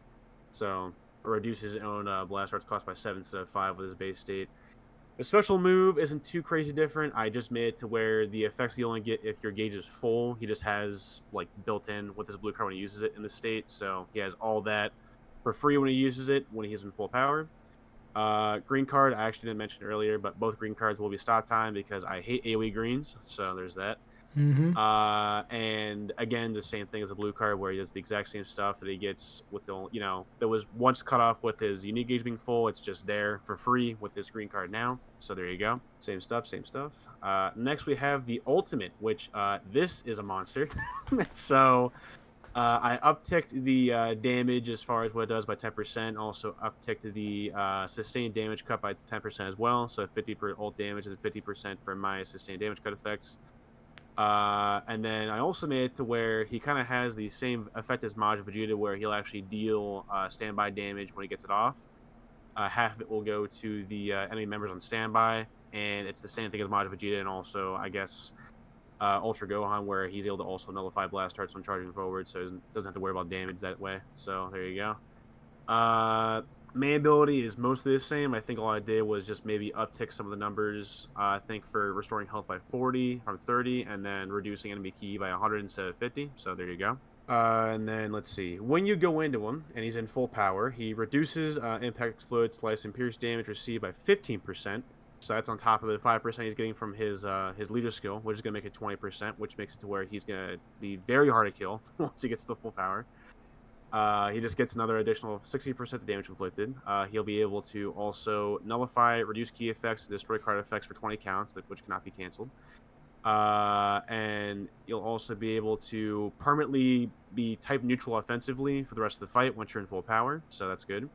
So reduces his own blast arts cost by 7 instead of 5 with his base state. The special move isn't too crazy different. I just made it to where the effects you only get if your gauge is full. He just has built in with his blue card when he uses it in the state. So he has all that for free when he uses it when he's in full power. Green card, I actually didn't mention earlier, but both green cards will be stop time because I hate AoE greens. So there's that. And again, the same thing as a blue card where he does the exact same stuff that he gets with that was once cut off with his unique gauge being full. It's just there for free with this green card now. So there you go. Same stuff. Next we have the ultimate, which this is a monster. So I upticked the damage as far as what it does by 10%. Also upticked the sustained damage cut by 10% as well. So 50 per ult damage and 50% for my sustained damage cut effects. And then I also made it to where he kind of has the same effect as Maj Vegeta, where he'll actually deal standby damage when he gets it off. Half of it will go to the enemy members on standby, and it's the same thing as Maj Vegeta, and also I guess Ultra Gohan, where he's able to also nullify blast darts when charging forward, so he doesn't have to worry about damage that way. So there you go. Main ability is mostly the same. I think all I did was just maybe uptick some of the numbers. I think for restoring health by 40 from 30, and then reducing enemy ki by 100 instead of 50. So there you go. And then let's see. When you go into him and he's in full power, he reduces impact, explode, slice, and pierce damage received by 15%. So that's on top of the 5% he's getting from his leader skill, which is going to make it 20%, which makes it to where he's going to be very hard to kill once he gets to full power. He just gets another additional 60% of damage inflicted. He'll be able to also nullify, reduce key effects, destroy card effects for 20 counts, which cannot be canceled. And you'll also be able to permanently be type neutral offensively for the rest of the fight once you're in full power, so that's good.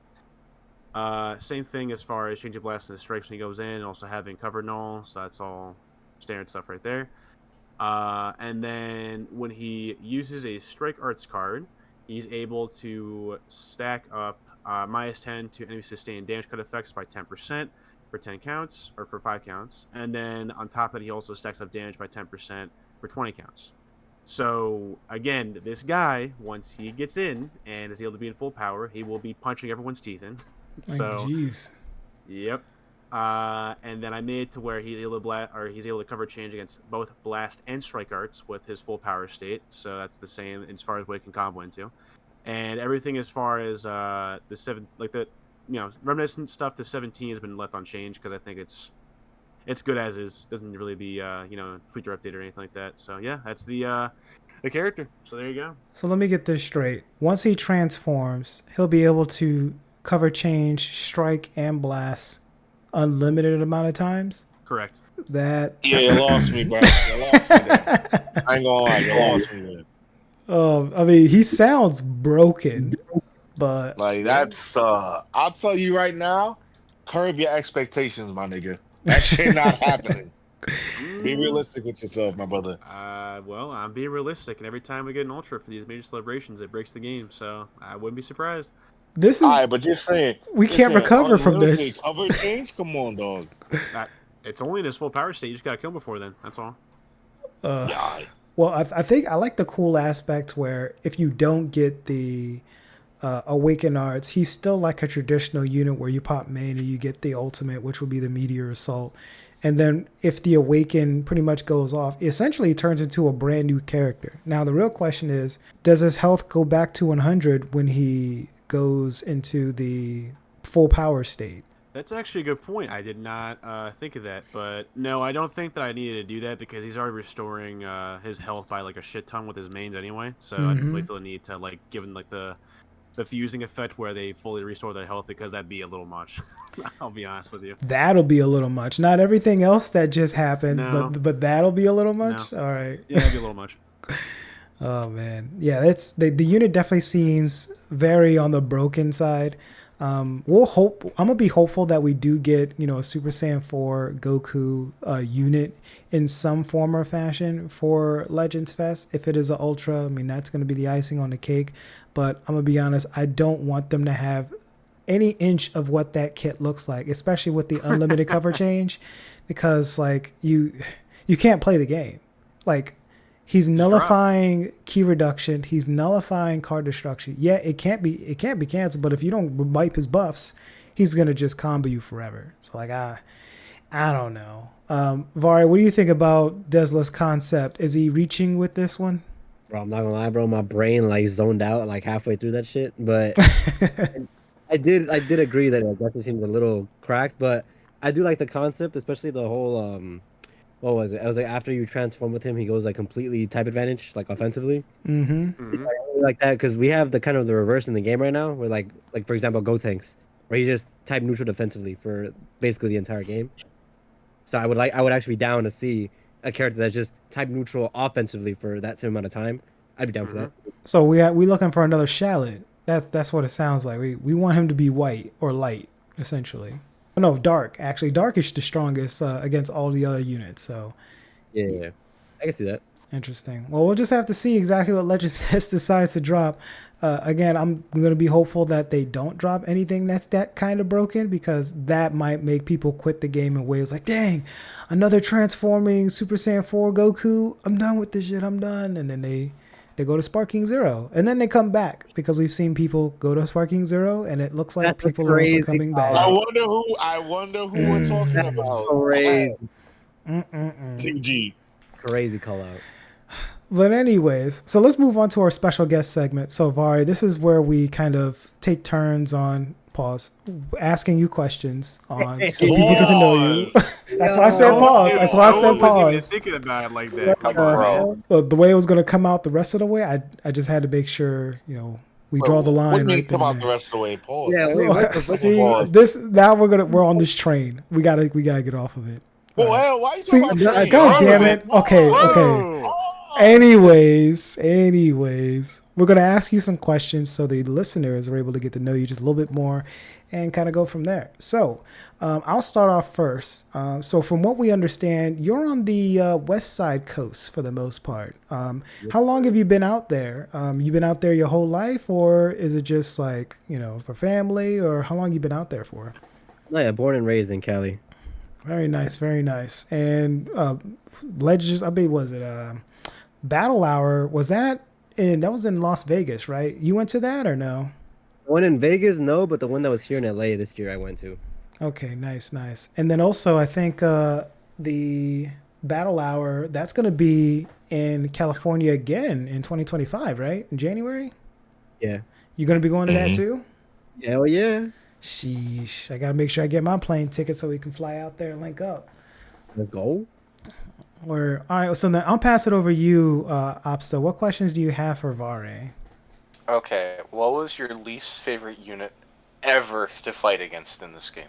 Same thing as far as changing blast and strikes when he goes in, and also having cover null, so that's all standard stuff right there. And then when he uses a strike arts card, he's able to stack up -10 to enemy sustained damage cut effects by 10% for 10 counts, or for 5 counts. And then on top of that, he also stacks up damage by 10% for 20 counts. So, again, this guy, once he gets in and is able to be in full power, he will be punching everyone's teeth in. So, jeez. Yep. And then I made it to where he's able to cover change against both blast and strike arts with his full power state. So that's the same as far as what he can combo into, and everything as far as reminiscent stuff to 17 has been left unchanged because I think it's good as is. Doesn't really be tweaked or updated or anything like that. So yeah, that's the character. So there you go. So let me get this straight. Once he transforms, he'll be able to cover change, strike, and blast unlimited amount of times. Correct. Yeah, you lost me, bro. You lost me there. I ain't gonna lie, you lost me there. I mean, he sounds broken, but like that's I'll tell you right now, curb your expectations, my nigga. That shit not happening. Be realistic with yourself, my brother. Well, I'm being realistic, and every time we get an ultra for these major celebrations, it breaks the game, so I wouldn't be surprised. This is alright, but just saying we can't recover from this. Cover change? Come on, dog. It's only in his full power state. You just gotta kill him before then. That's all. Well, I think I like the cool aspect where if you don't get the Awaken Arts, he's still like a traditional unit where you pop main and you get the ultimate, which will be the Meteor Assault. And then if the Awaken pretty much goes off, essentially it turns into a brand new character. Now, the real question is, does his health go back to 100 when he goes into the full power state? That's actually a good point. I did not think of that, but no, I don't think that I needed to do that because he's already restoring his health by like a shit ton with his mains anyway. So I didn't really feel the need to like give him like the fusing effect where they fully restore their health because that'd be a little much. I'll be honest with you. That'll be a little much. Not everything else that just happened, No. but that'll be a little much. No. All right. Yeah, that'd be a little much. Oh man, yeah, that's the unit definitely seems very on the broken side. We'll hope. I'm gonna be hopeful that we do get a Super Saiyan 4 Goku unit in some form or fashion for Legends Fest. If it is an Ultra, I mean that's gonna be the icing on the cake. But I'm gonna be honest, I don't want them to have any inch of what that kit looks like, especially with the unlimited cover change, because like you can't play the game. Like he's nullifying key reduction, he's nullifying card destruction. Yeah, it can't be canceled, but if you don't wipe his buffs, he's gonna just combo you forever. So like I don't know. Vari, what do you think about Desla's concept? Is he reaching with this one? Bro, I'm not gonna lie, bro. My brain like zoned out like halfway through that shit. But I did agree that it definitely seems a little cracked. But I do like the concept, especially the whole what was it? I was like after you transform with him, he goes like completely type advantage, like offensively. I really like that because we have the kind of the reverse in the game right now, where like for example, Gotenks, where he just type neutral defensively for basically the entire game. So I would actually be down to see a character that's just type neutral offensively for that same amount of time. I'd be down for that. So we looking for another shallot. That's what it sounds like. We want him to be white or light, essentially. No, dark. Actually, dark is the strongest against all the other units. So Yeah, I can see that. interesting. Well, we'll just have to see exactly what Legends Fest decides to drop. Again, I'm going to be hopeful that they don't drop anything that's that kind of broken, because that might make people quit the game in ways like, dang, another transforming Super Saiyan 4 Goku. I'm done with this shit. I'm done. And then they go to Sparking Zero. And then they come back, because we've seen people go to Sparking Zero, and it looks like That's a people are also crazy coming call back. out. I wonder who we're talking That's about. crazy, GG. crazy call out. But anyways, so let's move on to our special guest segment. So Vari, this is where we kind of take turns on asking you questions on so people get to know you. That's why I said pause. That's why I said No one was even pause. thinking about it like that. Come Like, on, bro. man. The way it was going to come out the rest of the way, I just had to make sure, we draw the What do line you mean right then come and out the there. rest of the way? Pause. Yeah, That's wait, not- what the that's fuck? See, pause. this now we're on this train. We gotta get off of it. Well, hell, why you See, talking about train? God damn Whoa, it. Okay, okay. Whoa! Anyways, we're gonna ask you some questions so the listeners are able to get to know you just a little bit more, and kind of go from there. So, I'll start off first. So, from what we understand, you're on the west side coast for the most part. How long have you been out there? You been out there your whole life, or is it just like for family, or how long you been out there for? No, yeah, born and raised in Cali. Very nice, very nice. And Legends, I mean, was it Battle Hour? That was in Las Vegas, right? You went to that or no? The one in Vegas, no, but the one that was here in LA this year, I went to. Okay, nice, nice. And then also, I think the Battle Hour that's going to be in California again in 2025, right? In January. Yeah. You going to be going to that Mhm. too? Hell yeah. Sheesh, I got to make sure I get my plane ticket so we can fly out there and link up. Let's go. All right, so then I'll pass it over to you, Opso. What questions do you have for Vare? Okay, what was your least favorite unit ever to fight against in this game?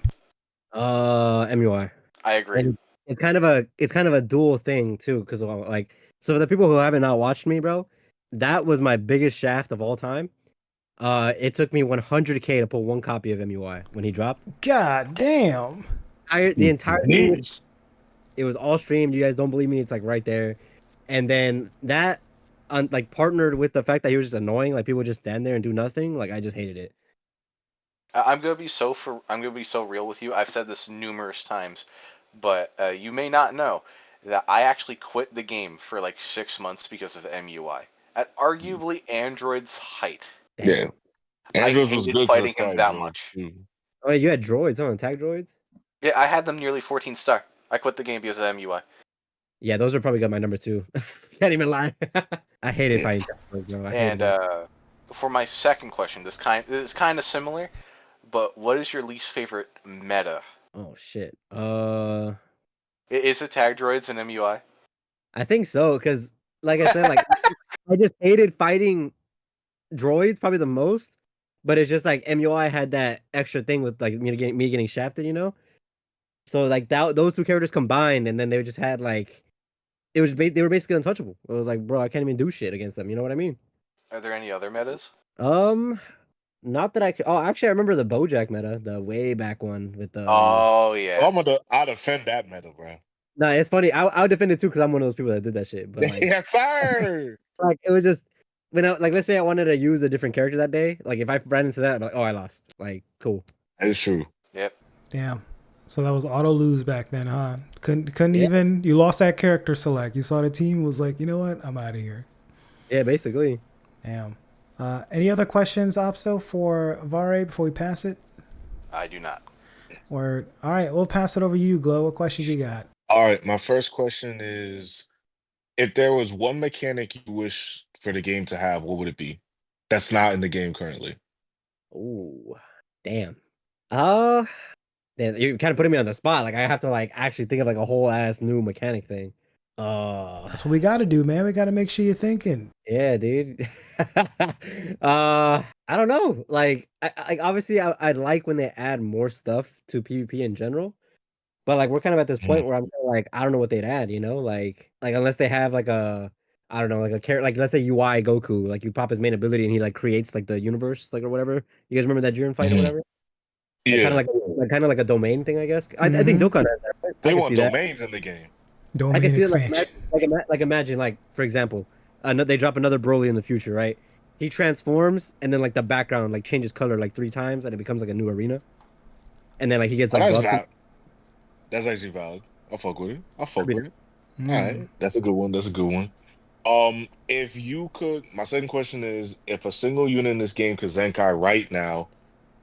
MUI. I agree. And it's kind of a dual thing too, because like, so for the people who haven't not watched me, bro, that was my biggest shaft of all time. It took me 100K to pull one copy of MUI when he dropped. God damn. The entire thing, it was all streamed. You guys don't believe me? It's like right there. And then that, like, partnered with the fact that he was just annoying. Like, people would just stand there and do nothing. Like, I just hated it. I'm gonna be so real with you. I've said this numerous times, but you may not know that I actually quit the game for like 6 months because of MUI. At arguably Android's height, Damn. Yeah. I Android was hated good to fighting him attack that droids, much. too. Oh, you had droids, huh? Attack droids? Yeah, I had them nearly 14 star. I quit the game because of MUI. Yeah, those are probably got my number 2. Can't even lie. I hated fighting attack droids, bro. I hated And it. for my second question, this is kind of similar, but what is your least favorite meta? Oh shit. Is it tag droids and MUI? I think so, because like I said, like I just hated fighting droids probably the most. But it's just like MUI had that extra thing with like me getting shafted, you know? So like those two characters combined, and then they just had like they were basically untouchable. It was like, bro, I can't even do shit against them. You know what I mean? Are there any other metas? Not that I could. Oh, actually, I remember the BoJack meta, the way back one with the. Oh Oh, yeah. I'll defend that meta, bro. No, it's funny. I'll defend it too because I'm one of those people that did that shit. But like, Yes, sir. like it was just when I like, let's say I wanted to use a different character that day. Like if I ran into that, I'm like, oh, I lost. Like, cool. It's true. Yep. Damn. So that was auto lose back then, huh? Couldn't Yeah. even. You lost that character select. You saw the team was like, you know what? I'm out of here. Yeah, basically. Damn. Any other questions, Opso, for Vare before we pass it? I do not. Or all right, we'll pass it over to you, Glow. What questions you got? All right, my first question is, if there was one mechanic you wish for the game to have, what would it be? That's not in the game currently. Ooh, damn. Damn, you're kind of putting me on the spot. Like I have to like actually think of like a whole ass new mechanic thing. That's what we got to do, man. We got to make sure you're thinking. Yeah, dude. I don't know. Like, like obviously, I'd like when they add more stuff to PvP in general. But like, we're kind of at this point where I'm kinda like, I don't know what they'd add. You know, like unless they have like I don't know, like a character, like let's say UI Goku, like you pop his main ability and he like creates like the universe, like or whatever. You guys remember that Jiren fight or Mhm. whatever? Like Yeah, kind of like a domain thing, I guess. I think Mm-hmm. Dokkan has that. Right? I they can want see that. domains in the game. I can Domain see it expansion. like imagine like for example, they drop another Broly in the future, right? He transforms and then like the background like changes color like 3 times and it becomes like a new arena. And then like he gets Oh, like that's buffs and valid. That's actually valid. I'll fuck with it. I'll that'd fuck be with it. All Mm. right, that's a good one. That's a good one. If you could, my second question is, if a single unit in this game could Zenkai right now,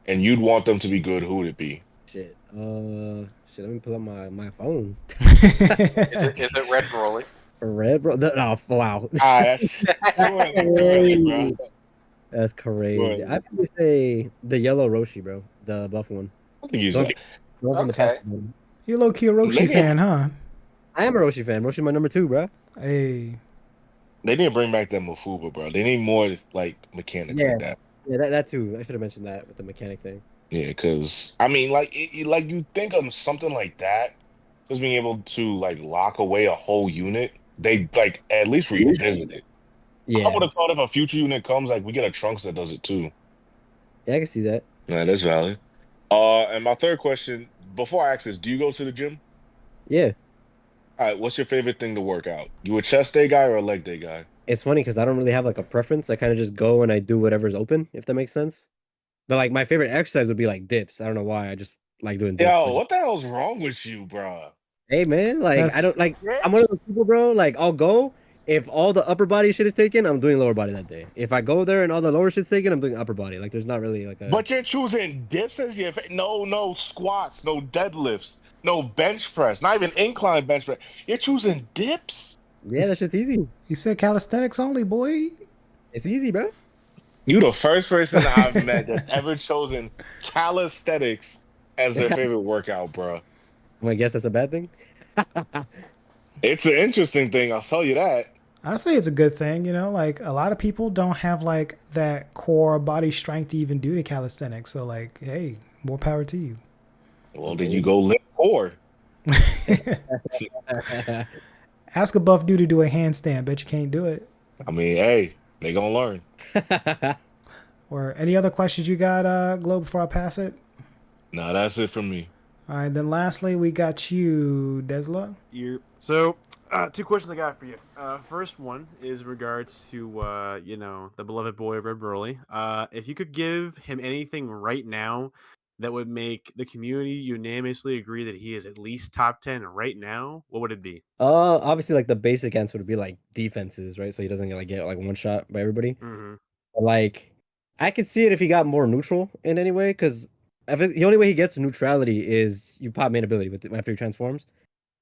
and you'd want them to be good, who would it be? shit. Shit. Let me pull up my phone. Is it Red Broly? Red bro. Oh wow. That's go ahead, go ahead, bro. Crazy. That's Go crazy. ahead. I'd probably say the yellow Roshi, bro. The buff one. I think he's The one, right. the one from the past. Okay. You low key a They Roshi didn't, fan, huh? I am a Roshi fan. Roshi's my number 2, bro. Hey. they didn't bring back that Mafuba, bro. They need more like mechanics Yeah. like that. Yeah, that too. I should have mentioned that with the mechanic thing. Yeah, because I mean, like, like you think of something like that, just being able to like lock away a whole unit. They like at least revisit it. I Yeah. would have thought if a future unit comes, like we get a Trunks that does it too. Yeah, I can see that. Yeah, that's valid. And my third question, before I ask this, do you go to the gym? Yeah. All right, what's your favorite thing to work out? You a chest day guy or a leg day guy? It's funny because I don't really have like a preference. I kind of just go and I do whatever's open, if that makes sense. But like my favorite exercise would be like dips. I don't know why. I just like doing dips. Yo, Like, what the hell's wrong with you, bro? hey man, like I don't That's like I'm one Yes. of those people, bro. Like I'll go if all the upper body shit is taken, I'm doing lower body that day. If I go there and all the lower shit's taken, I'm doing upper body. Like there's not really like a But you're choosing dips as your no squats, no deadlifts, no bench press, not even incline bench press. You're choosing dips. yeah, that shit's easy. he said calisthenics only, boy. It's easy, bro. You the first person I've met that's ever chosen calisthenics as their favorite workout, bro. I guess that's a bad thing. It's an interesting thing, I'll tell you that. I say it's a good thing, you know, like a lot of people don't have like that core body strength to even do the calisthenics. So like, hey, more power to you. Well, then you go lift core. Ask a buff dude to do a handstand. Bet you can't do it. I mean, hey, they gonna learn. Or any other questions you got, Glow, before I pass it? No, that's it for me. All right, then lastly, we got you, Desla. So, 2 questions I got for you. First one is in regards to, the beloved boy of Red Broly. If you could give him anything right now that would make the community unanimously agree that he is at least top 10 right now, what would it be? Obviously like the basic answer would be like defenses, right? So he doesn't get like one shot by everybody. Mm-hmm. But, like I could see it if he got more neutral in any way, because the only way he gets neutrality is you pop main ability after he transforms.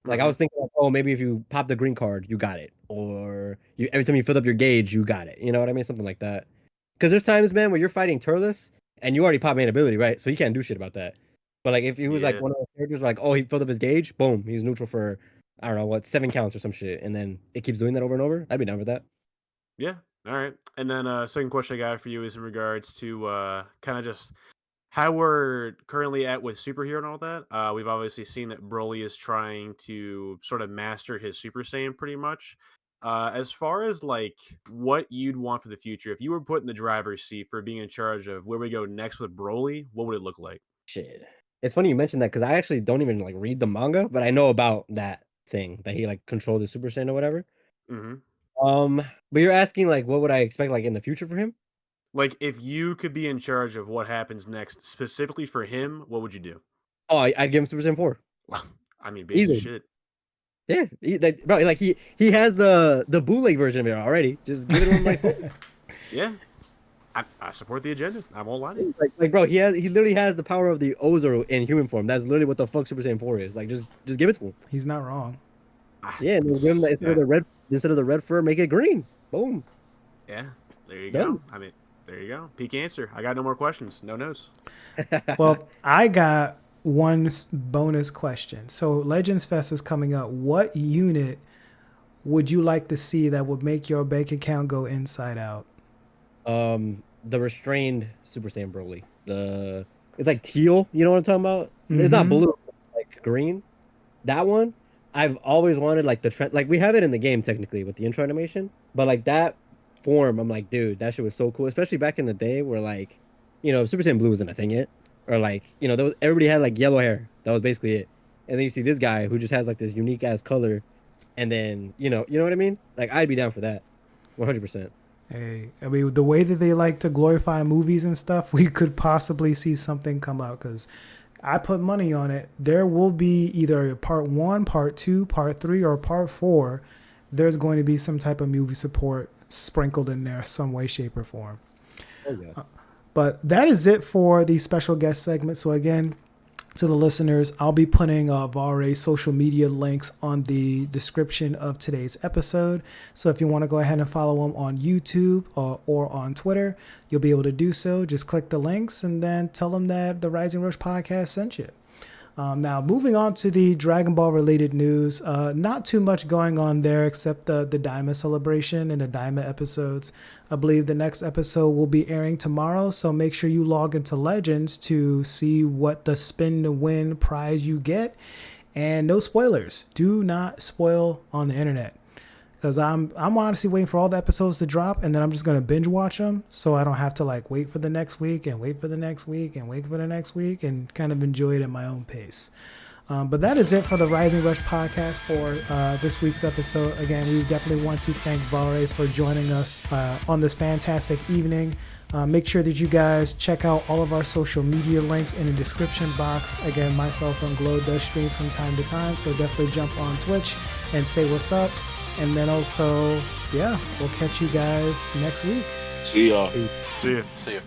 Like I was thinking, like, oh, maybe if you pop the green card, you got it, or every time you fill up your gauge, you got it. You know what I mean? Something like that. Because there's times, man, where you're fighting Turles and you already pop main ability, right? So you can't do shit about that. But like if he was like Yeah. one of those characters, like, oh, he filled up his gauge, boom, he's neutral for I don't know what 7 counts or some shit, and then it keeps doing that over and over. I'd be down with that. Yeah. All right. And then second question I got for you is in regards to kind of just how we're currently at with superhero and all that. We've obviously seen that Broly is trying to sort of master his Super Saiyan pretty much. As far as like what you'd want for the future, if you were put in the driver's seat for being in charge of where we go next with Broly, what would it look like? Shit. It's funny you mentioned that because I actually don't even like read the manga, but I know about that thing that he like controlled the Super Saiyan or whatever. Hmm. But you're asking like what would I expect like in the future for him? Like if you could be in charge of what happens next, specifically for him, what would you do? Oh, I'd give him Super Saiyan 4. Well, I mean, basic Easily. shit. Yeah, bro, like he has the bootleg version of it already. Just give it to him like Yeah, I support the agenda. I won't lie to you. like bro, he literally has the power of the Ozer in human form. That's literally what the fuck Super Saiyan 4 is. Like just give it to him. He's not wrong. Yeah, and then give him instead of the red fur, make it green. Boom. Yeah, there you Done. go. I mean, there you go. Peak answer. I got no more questions. No no's. Well, I got one bonus question. So Legends Fest is coming up. What unit would you like to see that would make your bank account go inside out? The restrained Super Saiyan Broly. It's like teal, you know what I'm talking about? It's not blue, it's like green. That one, I've always wanted like the trend. Like we have it in the game technically with the intro animation, but like that form, I'm like, dude, that shit was so cool. Especially back in the day where like, Super Saiyan Blue wasn't a thing yet, or like, there was everybody had like yellow hair. That was basically it. And then you see this guy who just has like this unique ass color, and then you know what I mean? Like I'd be down for that, 100%. Hey, I mean, the way that they like to glorify movies and stuff, we could possibly see something come out because I put money on it. There will be either part 1, part 2, part 3, or part 4. There's going to be some type of movie support sprinkled in there, some way, shape, or form. Oh yeah. But that is it for the special guest segment. So again, to the listeners, I'll be putting Vare's social media links on the description of today's episode. So if you want to go ahead and follow him on YouTube or on Twitter, you'll be able to do so. Just click the links and then tell them that the Rising Rush podcast sent you. Now, moving on to the Dragon Ball related news, not too much going on there except the Daima celebration and the Daima episodes. I believe the next episode will be airing tomorrow, so make sure you log into Legends to see what the spin to win prize you get. And no spoilers. Do not spoil on the internet. Because I'm honestly waiting for all the episodes to drop, and then I'm just going to binge watch them so I don't have to like wait for the next week and wait for the next week and wait for the next week and kind of enjoy it at my own pace. But that is it for the Rising Rush podcast for this week's episode. Again, we definitely want to thank Vare for joining us on this fantastic evening. Make sure that you guys check out all of our social media links in the description box. Again, myself and Glow does stream from time to time, so definitely jump on Twitch and say what's up. And then also, yeah, we'll catch you guys next week. See y'all. Peace. See ya. See you.